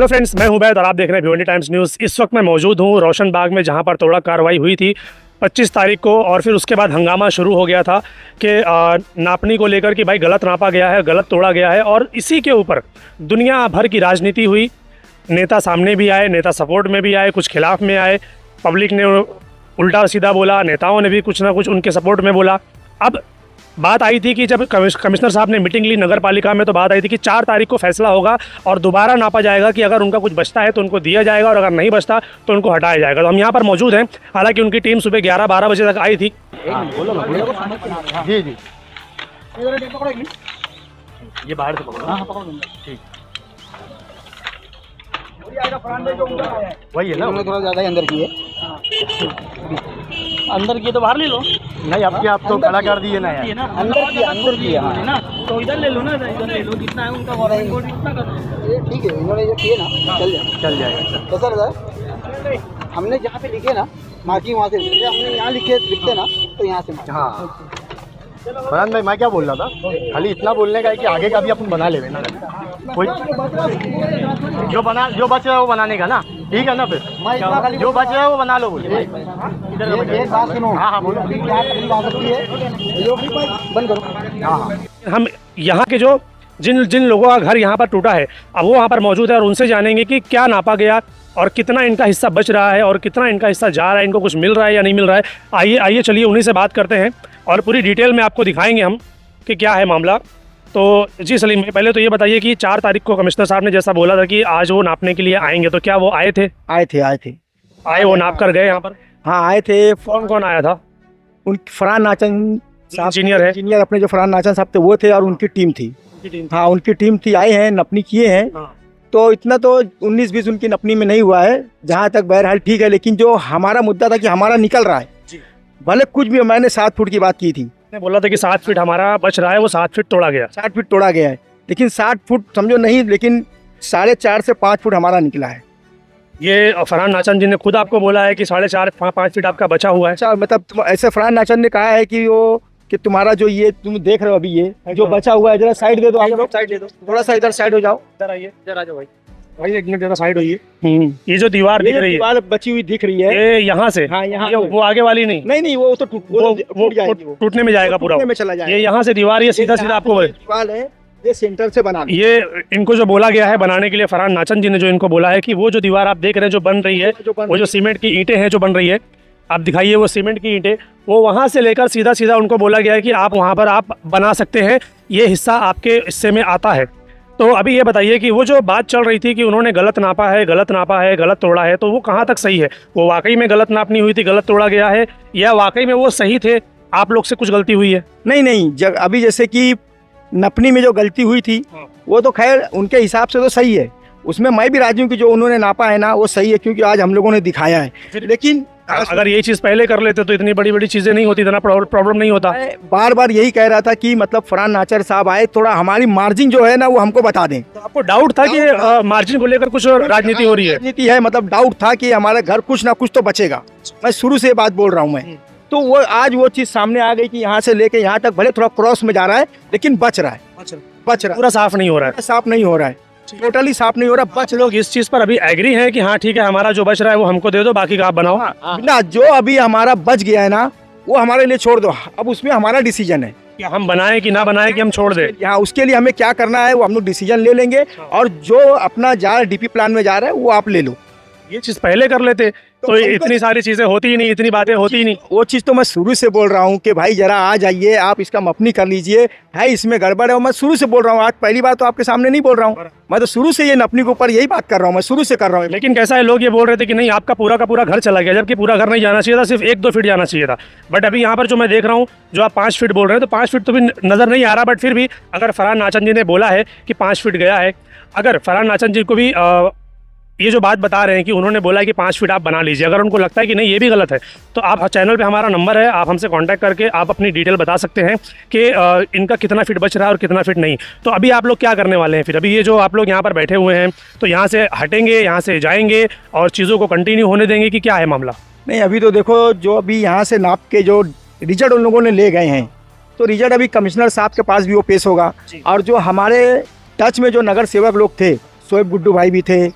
Hello friends, मैं हूं बैद और आप देख रहे हैं भिवंडी टाइम्स न्यूज़। इस वक्त मैं मौजूद हूं रोशन बाग में, जहां पर तोड़ा कार्रवाई हुई थी 25 तारीख को, और फिर उसके बाद हंगामा शुरू हो गया था कि नापनी को लेकर कि भाई गलत नापा गया है, गलत तोड़ा गया है। और इसी के ऊपर दुनिया भर की राजनीति हुई। नेता सामने भी आए, नेता सपोर्ट में भी आए, कुछ खिलाफ में आए, पब्लिक ने उल्टा सीधा बोला, नेताओं ने भी कुछ ना कुछ उनके सपोर्ट में बोला। अब बात आई थी कि जब कमिश्नर साहब ने मीटिंग ली नगर पालिका में, तो बात आई थी कि 4 तारीख को फैसला होगा और दोबारा नापा जाएगा कि अगर उनका कुछ बचता है तो उनको दिया जाएगा और अगर नहीं बचता तो उनको हटाया जाएगा। तो हम यहाँ पर मौजूद हैं। हालांकि उनकी टीम सुबह 11-12 बजे तक आई थी। जी जी ये बाहर से पकड़ो। ठीक, वही है ना, थोड़ा ज़्यादा ही अंदर की है। अंदर की तो बाहर ले लो। नहीं आपकी आप तो खड़ा कर दिए ना यार। ये ना अंदर की है है ना, तो इधर ले लो ना, इधर ले लो, जितना है उनका वारंटी कोड इतना कर दो। ये ठीक है, इन्होंने जो किए ना चल जाएगा। तो सर हमने जहाँ पे लिखे ना मार्किंग वहाँ से हमने यहाँ लिखते ना तो यहाँ से। हाँ फरहान भाई, मैं क्या बोल रहा था, खाली इतना बोलने का है कि आगे का भी अपन बना ले ना, कोई जो बच रहा है वो बनाने का ना, ठीक है ना। फिर जो बच रहा है वो बना लो। एक बात सुनो। हाँ हाँ बोलो। बंद करो। हाँ हम यहाँ के जो जिन लोगों का घर यहाँ पर टूटा है, अब वो वहाँ पर मौजूद है और उनसे जानेंगे कि क्या नापा गया और कितना इनका हिस्सा बच रहा है और कितना इनका हिस्सा जा रहा है, इनको कुछ मिल रहा है या नहीं मिल रहा है। आइए चलिए उन्हीं से बात करते हैं और पूरी डिटेल में आपको दिखाएंगे हम कि क्या है मामला। तो जी सलीम भाई, पहले तो ये बताइए कि 4 तारीख को कमिश्नर साहब ने जैसा बोला था कि आज वो नापने के लिए आएंगे, तो क्या वो आए थे? आए, वो नाप कर गए यहाँ पर? हाँ आए थे। कौन कौन आया था? उन फरहान नाचन साहब इंजीनियर है, इंजीनियर अपने जो फरहान नाचन साहब थे वो थे और उनकी टीम थी। हाँ उनकी टीम थी, आए हैं, नपनी किए हैं। हाँ। तो इतना तो 19-20 उनकी नपनी में नहीं हुआ है, जहाँ तक बहरहाल ठीक है। लेकिन जो हमारा मुद्दा था कि हमारा निकल रहा है, भले कुछ भी, मैंने 7 फुट की बात की थी। ने बोला था कि 7 फीट हमारा बच रहा है, वो 7 फीट तोड़ा गया। 60 फीट तोड़ा गया है, लेकिन 60 फुट समझो नहीं, लेकिन 4.5 से 5 फुट हमारा निकला है। ये फरहान नाचन जी ने खुद आपको बोला है कि 4.5-5 फीट आपका बचा हुआ है। अच्छा, मतलब ऐसे फरहान नाचन ने कहा है कि वो कि तुम्हारा जो ये तुम देख रहे हो अभी ये जो बचा हुआ है, जरा साइड दे दो, आप लोग साइड दे दो, थोड़ा सा इधर साइड हो जाओ। इधर आइए, इधर आ जाओ भाई, एक मिनट जरा साइड होइए। ये जो दीवार दिख रही है, दीवार बची हुई दिख रही है, ये यहाँ से, हाँ यहाँ, वो आगे वाली नहीं, नहीं वो तो टूट जाएगी, वो टूटने में जाएगा पूरा, टूटने में चला जाएगा। ये यहाँ से दीवार, ये सीधा आपको दीवार है, ये सेंटर से बना, ये इनको जो बोला गया है बनाने के लिए, फरहान नाचन जी ने जो इनको बोला है कि वो जो दीवार आप देख रहे हैं जो बन रही है, वो जो सीमेंट की ईंटें हैं जो बन रही है, आप दिखाइए वो सीमेंट की ईंटें, वो वहाँ से लेकर सीधा उनको बोला गया है कि आप वहाँ पर आप बना सकते हैं, ये हिस्सा आपके हिस्से में आता है। तो अभी ये बताइए कि वो जो बात चल रही थी कि उन्होंने गलत नापा है, गलत तोड़ा है, तो वो कहाँ तक सही है? वो वाकई में गलत नापनी हुई थी, गलत तोड़ा गया है, या वाकई में वो सही थे, आप लोग से कुछ गलती हुई है? नहीं, अभी जैसे कि नपनी में जो गलती हुई थी वो तो खैर उनके हिसाब से तो सही है, उसमें मैं भी राजी हूँ कि जो उन्होंने नापा है ना वो सही है, क्योंकि आज हम लोगों ने दिखाया है। लेकिन अगर ये चीज़ पहले कर लेते तो इतनी बड़ी चीज़ें नहीं होती, इतना प्रॉब्लम नहीं होता। बार बार यही कह रहा था कि मतलब फरहान नाचर साहब आए, थोड़ा हमारी मार्जिन जो है ना वो हमको बता दें। तो आपको डाउट था कि मार्जिन को लेकर कुछ राजनीति हो रही है? राजनीति है, मतलब डाउट था कि हमारे घर कुछ ना कुछ तो बचेगा। मैं शुरू से बात बोल रहा हूँ मैं, तो वो आज वो चीज़ सामने आ गई कि यहाँ से लेके यहाँ तक भले थोड़ा क्रॉस में जा रहा है, लेकिन बच रहा है, पूरा साफ नहीं हो रहा है, साफ नहीं हो रहा है, टोटली साफ नहीं हो रहा। बच लोग इस चीज पर अभी एग्री हैं कि हाँ ठीक है, हमारा जो बच रहा है वो हमको दे दो, बाकी का आप बनाओ। ना जो अभी हमारा बच गया है ना वो हमारे लिए छोड़ दो, अब उसमें हमारा डिसीजन है कि हम बनाएं कि ना बनाएं, कि हम छोड़ दें। यहाँ उसके लिए हमें क्या करना है वो हम लोग डिसीजन ले लेंगे, और जो अपना जा रहा है डीपी प्लान में जा रहा है वो आप ले लो। ये चीज पहले कर लेते तो इतनी सारी चीजें होती ही नहीं, इतनी बातें होती ही नहीं। वो चीज़ तो मैं शुरू से बोल रहा हूँ कि भाई जरा आ जाइए, आप इसका मपनी कर लीजिए, है इसमें गड़बड़ है। मैं शुरू से बोल रहा हूँ, आज पहली बार तो आपके सामने नहीं बोल रहा हूँ, मैं तो शुरू से ये नपनी के ऊपर यही बात कर रहा हूँ, मैं शुरू से कर रहा हूँ। लेकिन कैसा है, लोग ये बोल रहे थे कि नहीं आपका पूरा का पूरा घर चला गया, जबकि पूरा घर नहीं जाना चाहिए था, सिर्फ 1-2 फीट जाना चाहिए था। बट अभी यहाँ पर जो मैं देख रहा हूँ, जो आप 5 फीट बोल रहे हैं, तो 5 फीट तो भी नजर नहीं आ रहा। बट फिर भी अगर फरहान नाचन जी ने बोला है कि 5 फीट गया है, अगर फरहान नाचन जी को भी ये जो बात बता रहे हैं कि उन्होंने बोला है कि 5 फीट आप बना लीजिए, अगर उनको लगता है कि नहीं ये भी गलत है, तो आप चैनल पे हमारा नंबर है, आप हमसे कांटेक्ट करके आप अपनी डिटेल बता सकते हैं कि इनका कितना फीट बच रहा है और कितना फीट नहीं। तो अभी आप लोग क्या करने वाले हैं फिर? अभी ये जो आप लोग यहाँ पर बैठे हुए हैं, तो यहाँ से हटेंगे, यहाँ से जाएंगे और चीज़ों को कंटिन्यू होने देंगे कि क्या है मामला? नहीं, अभी तो देखो, जो अभी यहाँ से नाप के जो रिजल्ट उन लोगों ने ले गए हैं, तो रिजल्ट अभी कमिश्नर साहब के पास भी वो पेश होगा। और जो हमारे टच में जो नगर सेवक लोग थे, शोएब गुड्डू भाई भी थे,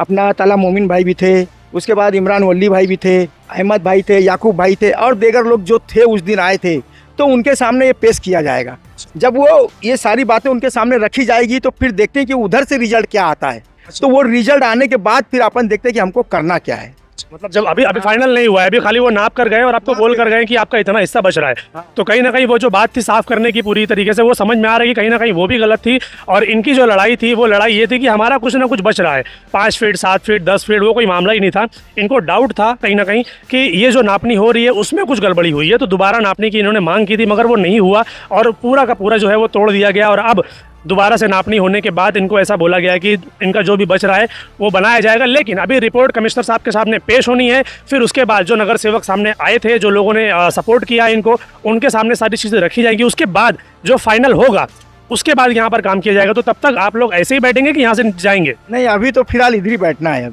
अपना तला मोमिन भाई भी थे, उसके बाद इमरान वली भाई भी थे, अहमद भाई थे, याकूब भाई थे और दीगर लोग जो थे उस दिन आए थे, तो उनके सामने ये पेश किया जाएगा। जब वो ये सारी बातें उनके सामने रखी जाएगी तो फिर देखते हैं कि उधर से रिजल्ट क्या आता है। तो वो रिजल्ट आने के बाद फिर अपन देखते हैं कि हमको करना क्या है। मतलब जब अभी फाइनल नहीं हुआ है, अभी खाली वो नाप कर गए और आपको बोल कर गए कि आपका इतना हिस्सा बच रहा है, तो कहीं ना कहीं वो जो बात थी साफ करने की पूरी तरीके से वो समझ में आ रही है कहीं ना कहीं वो भी गलत थी। और इनकी जो लड़ाई थी वो लड़ाई ये थी कि हमारा कुछ ना कुछ बच रहा है, 5 फीट 7 फीट 10 फीट वो कोई मामला ही नहीं था। इनको डाउट था कहीं ना कहीं कि ये जो नापनी हो रही है उसमें कुछ गड़बड़ी हुई है, तो दोबारा नापने की इन्होंने मांग की थी, मगर वो नहीं हुआ और पूरा का पूरा जो है वो तोड़ दिया गया। और अब दोबारा से नापनी होने के बाद इनको ऐसा बोला गया है कि इनका जो भी बच रहा है वो बनाया जाएगा। लेकिन अभी रिपोर्ट कमिश्नर साहब के सामने पेश होनी है, फिर उसके बाद जो नगर सेवक सामने आए थे, जो लोगों ने सपोर्ट किया इनको, उनके सामने सारी चीज़ें रखी जाएंगी। उसके बाद जो फाइनल होगा उसके बाद यहाँ पर काम किया जाएगा। तो तब तक आप लोग ऐसे ही बैठेंगे कि यहाँ से जाएंगे? नहीं, अभी तो फिलहाल इधर ही बैठना है।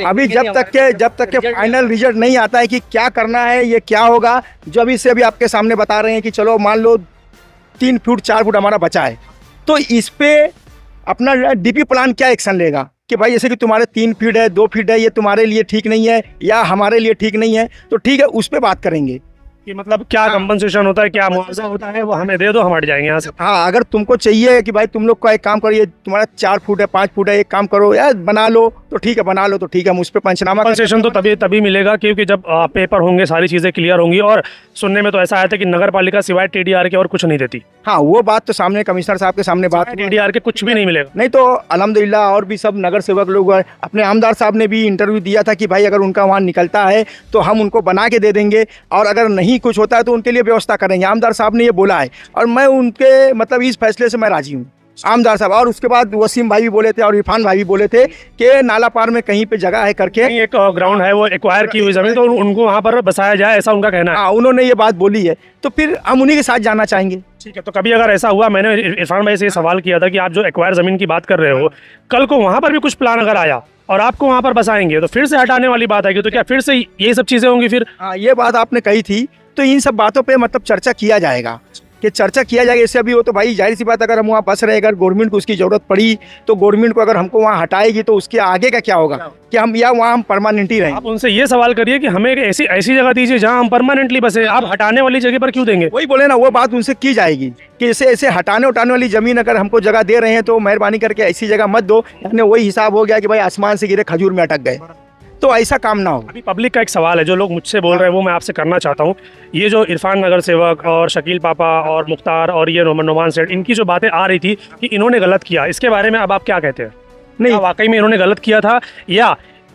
अभी जब तक के फाइनल रिजल्ट नहीं आता है कि क्या करना है, ये क्या होगा, जो अभी से अभी आपके सामने बता रहे हैं कि चलो मान लो 3 फुट 4 फुट हमारा बचा है, तो इस पे अपना डीपी प्लान क्या एक्शन लेगा कि भाई जैसे कि तुम्हारे 3 फीट है 2 फीट है, ये तुम्हारे लिए ठीक नहीं है या हमारे लिए ठीक नहीं है, तो ठीक है उस पे बात करेंगे कि मतलब क्या कंपनसेशन होता है, क्या मुआवजा होता है, वो हमें दे दो, हम हट जाएंगे यहाँ से। हाँ, अगर तुमको चाहिए कि भाई तुम लोग का एक काम करिए, तुम्हारा 4 फुट है 5 फुट है, एक काम करो यार बना लो, तो ठीक है बना लो, तो ठीक है हम उस पर पंचनामा। कंपनसेशन तो तभी मिलेगा क्योंकि जब पेपर होंगे, सारी चीज़ें क्लियर होंगी। और सुनने में तो ऐसा आया था कि नगर पालिका सिवाय TDR के और कुछ नहीं देती। हाँ, वो बात तो सामने कमिश्नर साहब के सामने बात, TDR के कुछ भी नहीं मिलेगा। नहीं तो अल्हम्दुलिल्लाह और भी सब नगर सेवक लोग, अपने आमदार साहब ने भी इंटरव्यू दिया था कि भाई अगर उनका वहाँ निकलता है तो हम उनको बना के दे देंगे, और अगर नहीं कुछ होता है तो उनके लिए व्यवस्था करेंगे। आमदार साहब ने ये बोला है और मैं उनके मतलब इस फैसले से मैं राजी हूँ, आमदार साहब। और उसके बाद वसीम भाई भी बोले थे और इरफान भाई भी बोले थे कि नाला पार में कहीं पे जगह है करके, एक ग्राउंड है वो एक्वायर की हुई जमीन, तो उनको वहाँ पर बसाया जाए, ऐसा उनका कहना है। हाँ, उन्होंने ये बात बोली है, तो फिर हम उन्हीं के साथ जाना चाहेंगे। ठीक है, तो कभी अगर ऐसा हुआ, मैंने इरफान भाई से ये सवाल किया था कि आप जो एक्वायर ज़मीन की बात कर रहे हो, कल को वहाँ पर भी कुछ प्लान अगर आया और आपको वहाँ पर बसाएंगे तो फिर से हटाने वाली बात आएगी, तो क्या फिर से ये सब चीज़ें होंगी फिर? हाँ, ये बात आपने कही थी, तो इन सब बातों पे मतलब चर्चा किया जाएगा कि चर्चा किया जाएगा। इससे अभी वो तो भाई जाहिर सी बात, अगर हम वहाँ बस रहे, अगर गवर्नमेंट को उसकी ज़रूरत पड़ी तो गवर्नमेंट को अगर हमको वहाँ हटाएगी तो उसके आगे का क्या होगा, कि हम या वहाँ हम परमानेंट ही रहें। आप उनसे ये सवाल करिए कि हमें एक ऐसी जगह दीजिए जहाँ हम परमानेंटली बसे, आप हटाने वाली जगह पर क्यों देंगे? वही बोले ना, वो बात उनसे की जाएगी कि ऐसे हटाने उठाने वाली ज़मीन अगर हमको जगह दे रहे हैं तो मेहरबानी करके ऐसी जगह मत दो। यानी वही हिसाब हो गया कि भाई आसमान से गिरे खजूर में अटक गए, तो ऐसा काम ना हो। अभी पब्लिक का एक सवाल है जो लोग मुझसे बोल रहे हैं, वो मैं आपसे करना चाहता हूँ। ये जो इरफान नगर सेवक और शकील पापा और मुख्तार और ये नोमान सेठ, इनकी जो बातें आ रही थी कि इन्होंने गलत किया, इसके बारे में अब आप क्या कहते हैं? नहीं, वाकई में इन्होंने गलत किया था या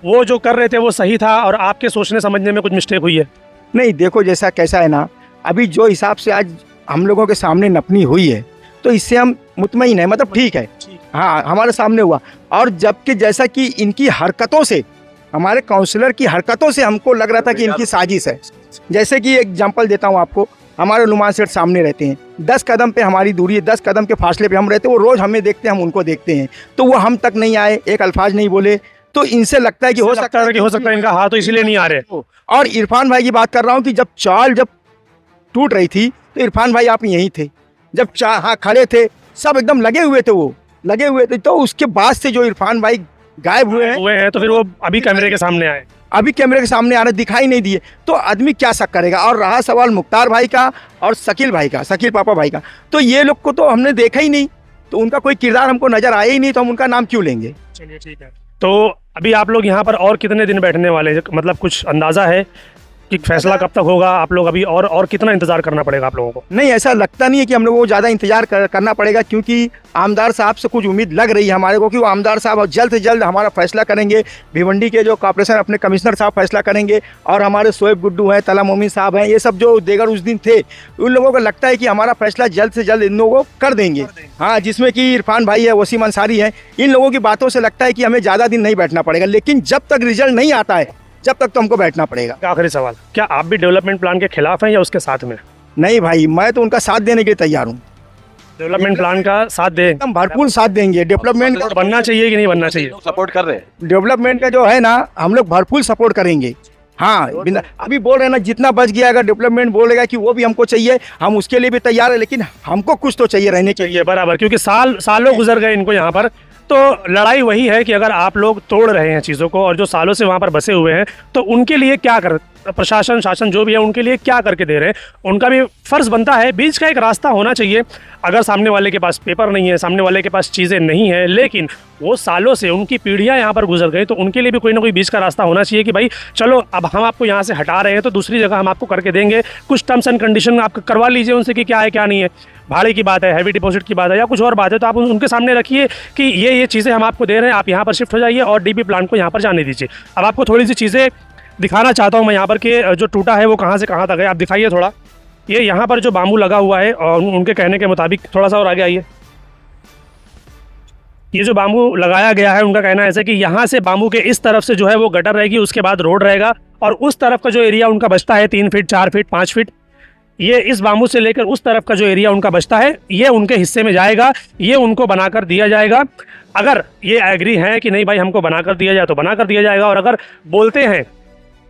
वो जो कर रहे थे वो सही था और आपके सोचने समझने में कुछ मिस्टेक हुई है? नहीं, देखो जैसा कैसा है ना, अभी जो हिसाब से आज हम लोगों के सामने नपनी हुई है तो इससे हम मुतमईन है, मतलब ठीक है। हाँ, हमारे सामने हुआ। और जबकि जैसा कि इनकी हरकतों से, हमारे काउंसलर की हरकतों से हमको लग रहा था कि इनकी साजिश है। जैसे कि एग्जांपल देता हूँ आपको, हमारे नुमान सेठ सामने रहते हैं, 10 कदम पे हमारी दूरी है, 10 कदम के फासले पे हम रहते हैं, वो रोज़ हमें देखते हैं, हम उनको देखते हैं, तो वो हम तक नहीं आए, एक अल्फाज नहीं बोले, तो इनसे लगता है कि हो सकता है इनका हाथ तो इसीलिए नहीं आ रहे। और इरफान भाई की बात कर रहा हूँ कि जब चाल जब टूट रही थी तो इरफान भाई आप यहीं थे, जब हाँ खड़े थे, सब एकदम लगे हुए थे, वो लगे हुए थे। तो उसके बाद से जो इरफान भाई गायब हुए हैं तो फिर वो अभी कैमरे के सामने आए, अभी कैमरे के सामने आ रहे, दिखाई नहीं दिए, तो आदमी क्या शक करेगा। और रहा सवाल मुख्तार भाई का और शकील भाई का, शकील पापा भाई का, तो ये लोग को तो हमने देखा ही नहीं, तो उनका कोई किरदार हमको नजर आया ही नहीं, तो हम उनका नाम क्यों लेंगे। चलिए ठीक है, तो अभी आप लोग यहाँ पर और कितने दिन बैठने वाले हैं, मतलब कुछ अंदाजा है कि फैसला कब तक होगा? आप लोग अभी और कितना इंतजार करना पड़ेगा आप लोगों को? नहीं, ऐसा लगता नहीं है कि हम लोगों को ज़्यादा इंतजार करना पड़ेगा, क्योंकि आमदार साहब से कुछ उम्मीद लग रही है हमारे को कि वो आमदार साहब जल्द से जल्द हमारा फैसला करेंगे। भिवंडी के जो कॉर्पोरेशन अपने कमिश्नर साहब फैसला करेंगे, और हमारे शोएब गुड्डू हैं, तला मोमिन साहब हैं, ये सब जो देगर उस दिन थे, उन लोगों को लगता है कि हमारा फैसला जल्द से जल्द इन लोगों को कर देंगे। हाँ, जिसमें कि इरफान भाई है, वसीम अंसारी है, इन लोगों की बातों से लगता है कि हमें ज़्यादा दिन नहीं बैठना पड़ेगा। लेकिन जब तक रिजल्ट नहीं आता है, जब तक तो हमको बैठना पड़ेगा। आखिरी सवाल, क्या आप भी डेवलपमेंट प्लान के खिलाफ हैं या उसके साथ में? नहीं भाई, मैं तो उनका साथ देने के लिए तैयार हूँ। डेवलपमेंट प्लान का साथ दें, हम भरपूर साथ देंगे। डेवलपमेंट बनना चाहिए कि नहीं बनना चाहिए? सपोर्ट कर रहे हैं, डेवलपमेंट का जो है ना, हम लोग भरपूर सपोर्ट करेंगे। हाँ, अभी बोल रहे हैं ना, जितना बच गया, अगर डेवलपमेंट बोलेगा कि वो भी हमको चाहिए, हम उसके लिए भी तैयार है, लेकिन हमको कुछ तो चाहिए रहने के लिए। बराबर, क्योंकि सालों गुजर गए इनको यहाँ पर, तो लड़ाई वही है कि अगर आप लोग तोड़ रहे हैं चीज़ों को और जो सालों से वहाँ पर बसे हुए हैं तो उनके लिए क्या कर, प्रशासन शासन जो भी है उनके लिए क्या करके दे रहे हैं। उनका भी फ़र्ज़ बनता है, बीच का एक रास्ता होना चाहिए। अगर सामने वाले के पास पेपर नहीं है, सामने वाले के पास चीज़ें नहीं है, लेकिन वो सालों से उनकी पीढ़ियाँ यहाँ पर गुजर गई, तो उनके लिए भी कोई ना कोई बीच का रास्ता होना चाहिए कि भाई चलो अब हम आपको यहाँ से हटा रहे हैं तो दूसरी जगह हम आपको करके देंगे। कुछ टर्म्स एंड कंडीशन आप करवा लीजिए उनसे कि क्या है क्या नहीं है, भाड़े की बात है, हैवी डिपॉजिट की बात है या कुछ और बात है, तो आप उनके सामने रखिए कि ये चीज़ें हम आपको दे रहे हैं, आप यहाँ पर शिफ्ट हो जाइए और डीबी प्लांट को यहाँ पर जाने दीजिए। अब आपको थोड़ी सी चीज़ें दिखाना चाहता हूँ मैं यहाँ पर कि जो टूटा है वो कहाँ से कहाँ तक है, आप दिखाइए थोड़ा। ये यहाँ पर जो बाम्बू लगा हुआ है और उनके कहने के मुताबिक, थोड़ा सा और आगे आइए, ये जो बाम्बू लगाया गया है उनका कहना ऐसा कि यहाँ से बाम्बू के इस तरफ से जो है वो गटर रहेगी, उसके बाद रोड रहेगा और उस तरफ का जो एरिया उनका बचता है 3 फीट 4 फीट 5 फीट, ये इस बाम्बू से लेकर उस तरफ का जो एरिया उनका बचता है ये उनके हिस्से में जाएगा, ये उनको बनाकर दिया जाएगा। अगर ये एग्री हैं कि नहीं भाई हमको बनाकर दिया जाए तो बनाकर दिया जाएगा, और अगर बोलते हैं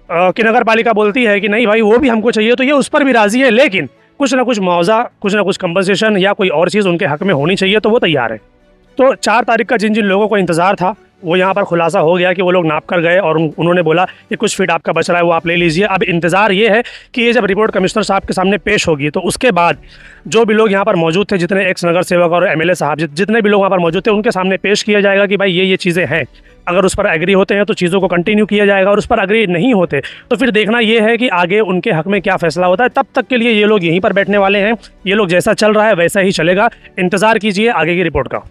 कि नगर पालिका बोलती है कि नहीं भाई वो भी हमको चाहिए तो ये उस पर भी राज़ी है, लेकिन कुछ ना कुछ मुआवजा, कुछ ना कुछ कंपनसेशन या कोई और चीज़ उनके हक में होनी चाहिए तो वो तैयार है। तो 4 तारीख का जिन जिन लोगों को इंतज़ार था वो यहाँ पर खुलासा हो गया कि वो लोग नाप कर गए और उन्होंने बोला कि कुछ फीट आपका बच रहा है वो आप ले लीजिए। अब इंतज़ार ये है कि ये जब रिपोर्ट कमिश्नर साहब के सामने पेश होगी तो उसके बाद जो भी लोग यहाँ पर मौजूद थे, जितने एक्स नगर सेवक और एमएलए साहब जितने भी लोग वहाँ पर मौजूद थे, उनके सामने पेश किया जाएगा कि भाई ये चीज़ें हैं। अगर उस पर एग्री होते हैं तो चीज़ों को कंटिन्यू किया जाएगा और उस पर एग्री नहीं होते तो फिर देखना ये है कि आगे उनके हक में क्या फैसला होता है। तब तक के लिए ये लोग यहीं पर बैठने वाले हैं, ये लोग जैसा चल रहा है वैसा ही चलेगा। इंतज़ार कीजिए आगे की रिपोर्ट का।